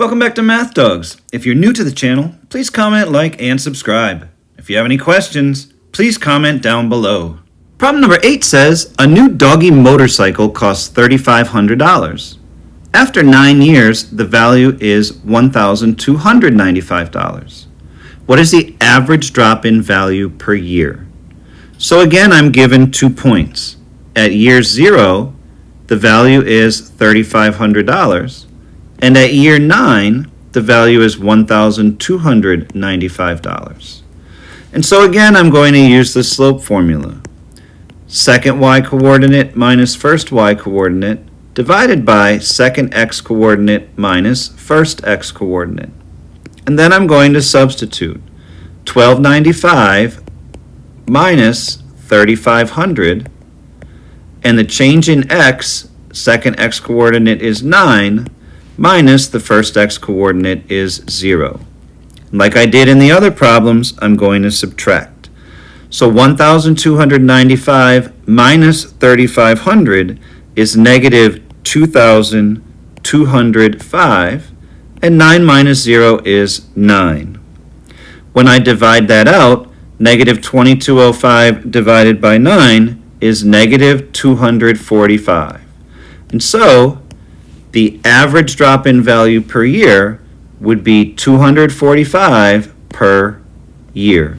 Welcome back to Math Dogs. If you're new to the channel, please comment, like, and subscribe. If you have any questions, please comment down below. Problem number 8 says, a new doggy motorcycle costs $3,500. After 9 years, the value is $1,295. What is the average drop-in value per year? So again, I'm given 2 points. At year 0, the value is $3,500. And at year 9, the value is $1,295. And so again, I'm going to use the slope formula. Second y-coordinate minus first y-coordinate divided by second x-coordinate minus first x-coordinate. And then I'm going to substitute 1295 minus 3,500, and the change in x, second x-coordinate is 9, minus the first x-coordinate is 0. Like I did in the other problems, I'm going to subtract. So 1,295 minus 3,500 is negative 2,205, and 9 minus 0 is 9. When I divide that out, negative 2205 divided by 9 is negative 245. And so, the average drop-in value per year would be 245 per year.